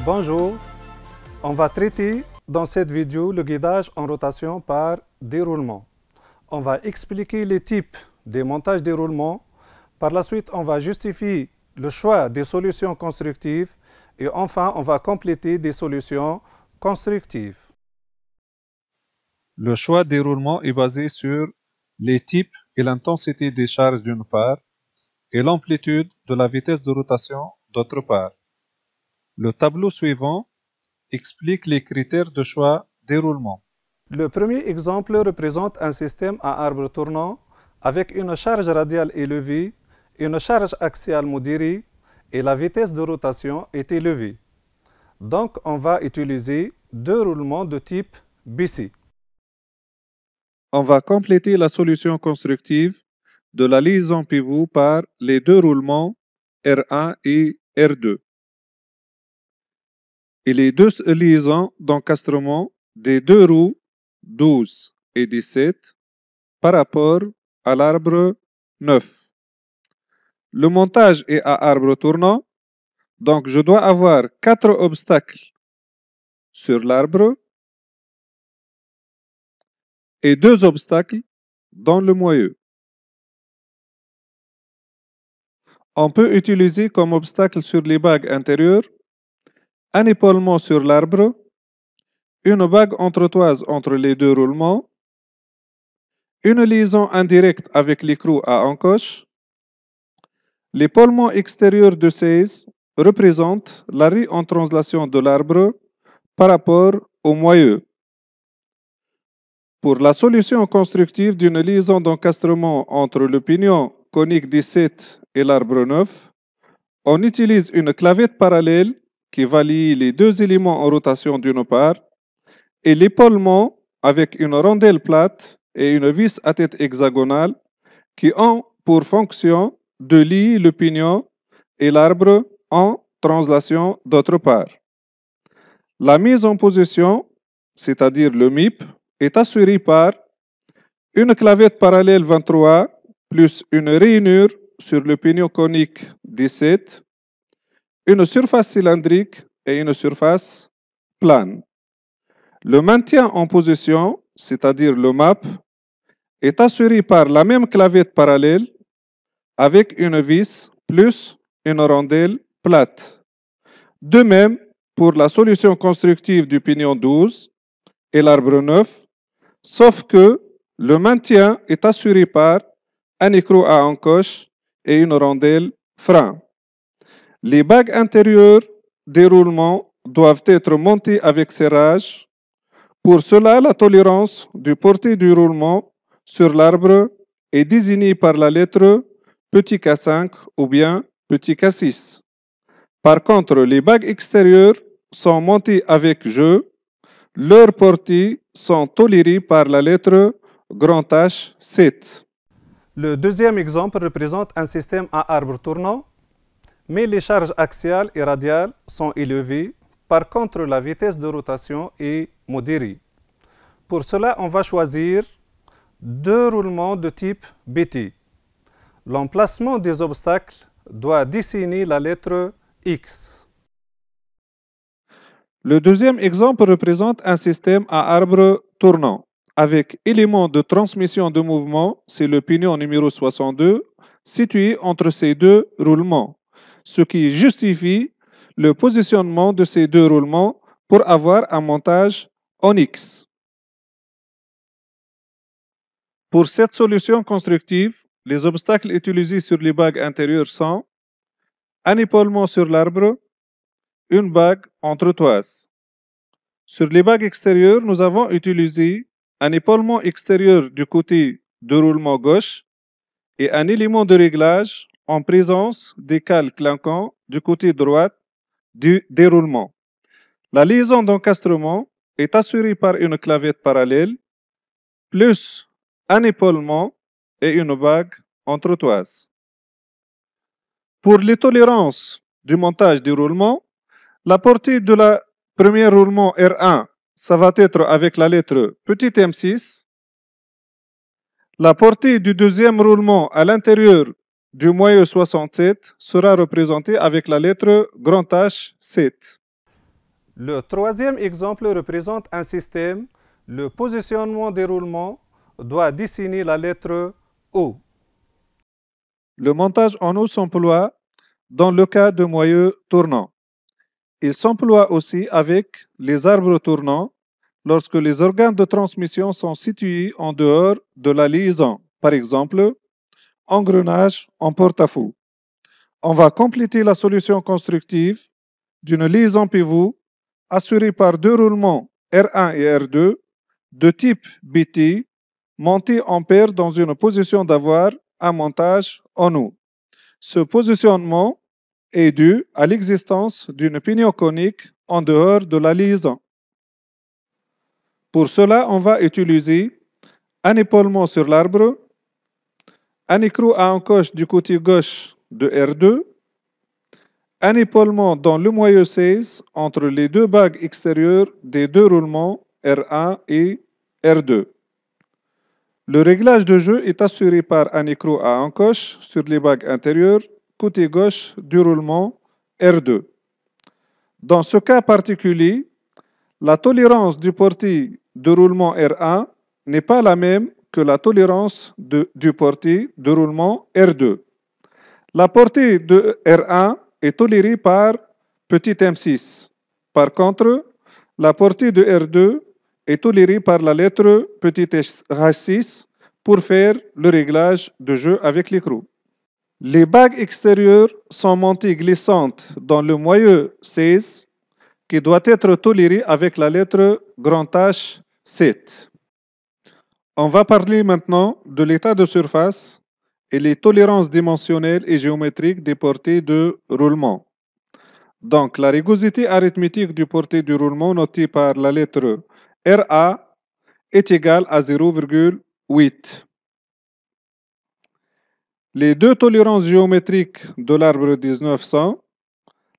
Bonjour, on va traiter dans cette vidéo le guidage en rotation par déroulement. On va expliquer les types des montages déroulement. Par la suite, on va justifier le choix des solutions constructives et enfin, on va compléter des solutions constructives. Le choix de déroulement est basé sur les types et l'intensité des charges d'une part et l'amplitude de la vitesse de rotation d'autre part. Le tableau suivant explique les critères de choix déroulement. Le premier exemple représente un système à arbre tournant avec une charge radiale élevée, une charge axiale modérée et la vitesse de rotation est élevée. Donc, on va utiliser deux roulements de type BC. On va compléter la solution constructive de la liaison pivot par les deux roulements R1 et R2 et les deux liaisons d'encastrement des deux roues 12 et 17 par rapport à l'arbre 9. Le montage est à arbre tournant, donc je dois avoir 4 obstacles sur l'arbre et 2 obstacles dans le moyeu. On peut utiliser comme obstacle sur les bagues intérieures un épaulement sur l'arbre, une bague entretoise entre les deux roulements, une liaison indirecte avec l'écrou à encoche. L'épaulement extérieur de 16 représente l'arrêt en translation de l'arbre par rapport au moyeu. Pour la solution constructive d'une liaison d'encastrement entre le pignon conique 17 et l'arbre 9, on utilise une clavette parallèle qui va lier les deux éléments en rotation d'une part et l'épaulement avec une rondelle plate et une vis à tête hexagonale qui ont pour fonction de lier le pignon et l'arbre en translation d'autre part. La mise en position, c'est-à-dire le MIP, est assurée par une clavette parallèle 23 plus une rainure sur le pignon conique 17, une surface cylindrique et une surface plane. Le maintien en position, c'est-à-dire le MAP, est assuré par la même clavette parallèle avec une vis plus une rondelle plate. De même, pour la solution constructive du pignon 12 et l'arbre 9, sauf que le maintien est assuré par un écrou à encoche et une rondelle frein. Les bagues intérieures des roulements doivent être montées avec serrage. Pour cela, la tolérance du porté du roulement sur l'arbre est désignée par la lettre petit k5 ou bien petit k6. Par contre, les bagues extérieures sont montées avec jeu. Leurs portées sont tolérées par la lettre grand H7. Le deuxième exemple représente un système à arbre tournant, mais les charges axiales et radiales sont élevées. Par contre, la vitesse de rotation est modérée. Pour cela, on va choisir deux roulements de type BT. L'emplacement des obstacles doit dessiner la lettre X. Le deuxième exemple représente un système à arbre tournant. Avec élément de transmission de mouvement, c'est le pignon numéro 62, situé entre ces deux roulements, ce qui justifie le positionnement de ces deux roulements pour avoir un montage en X. Pour cette solution constructive, les obstacles utilisés sur les bagues intérieures sont un épaulement sur l'arbre, une bague entretoise. Sur les bagues extérieures, nous avons utilisé un épaulement extérieur du côté de roulement gauche et un élément de réglage en présence des cales clinquants du côté droit du déroulement. La liaison d'encastrement est assurée par une clavette parallèle plus un épaulement et une bague entretoise. Pour les tolérances du montage du roulement, la portée de la premier roulement R1, ça va être avec la lettre petit m6. La portée du deuxième roulement à l'intérieur du moyeu 67 sera représentée avec la lettre grand H7. Le troisième exemple représente un système. Le positionnement des roulements doit dessiner la lettre O. Le montage en O s'emploie dans le cas de moyeux tournants. Il s'emploie aussi avec les arbres tournants lorsque les organes de transmission sont situés en dehors de la liaison, par exemple, engrenage en porte-à-faux. On va compléter la solution constructive d'une liaison pivot assurée par deux roulements R1 et R2 de type BT montés en paire dans une position d'avoir un montage en O. Ce positionnement est dû à l'existence d'une pignon conique en dehors de la liaison. Pour cela, on va utiliser un épaulement sur l'arbre, un écrou à encoche du côté gauche de R2, un épaulement dans le moyeu 16 entre les deux bagues extérieures des deux roulements R1 et R2. Le réglage de jeu est assuré par un écrou à encoche sur les bagues intérieures côté gauche du roulement R2. Dans ce cas particulier, la tolérance du portier de roulement R1 n'est pas la même que la tolérance du portier de roulement R2. La portée de R1 est tolérée par petit m6. Par contre, la portée de R2 est tolérée par la lettre petit h6 pour faire le réglage de jeu avec l'écrou. Les bagues extérieures sont montées glissantes dans le moyeu 16 qui doit être toléré avec la lettre grand H 7. On va parler maintenant de l'état de surface et les tolérances dimensionnelles et géométriques des portées de roulement. Donc, la rugosité arithmétique du portée du roulement notée par la lettre RA est égale à 0,8. Les deux tolérances géométriques de l'arbre 19 sont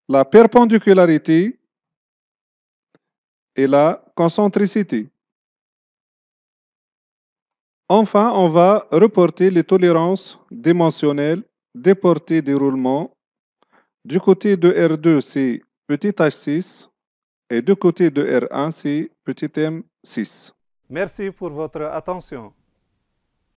la perpendicularité et la concentricité. Enfin, on va reporter les tolérances dimensionnelles des portées des roulements. Du côté de R2, c'est petit h6 et du côté de R1, c'est petit m6. Merci pour votre attention.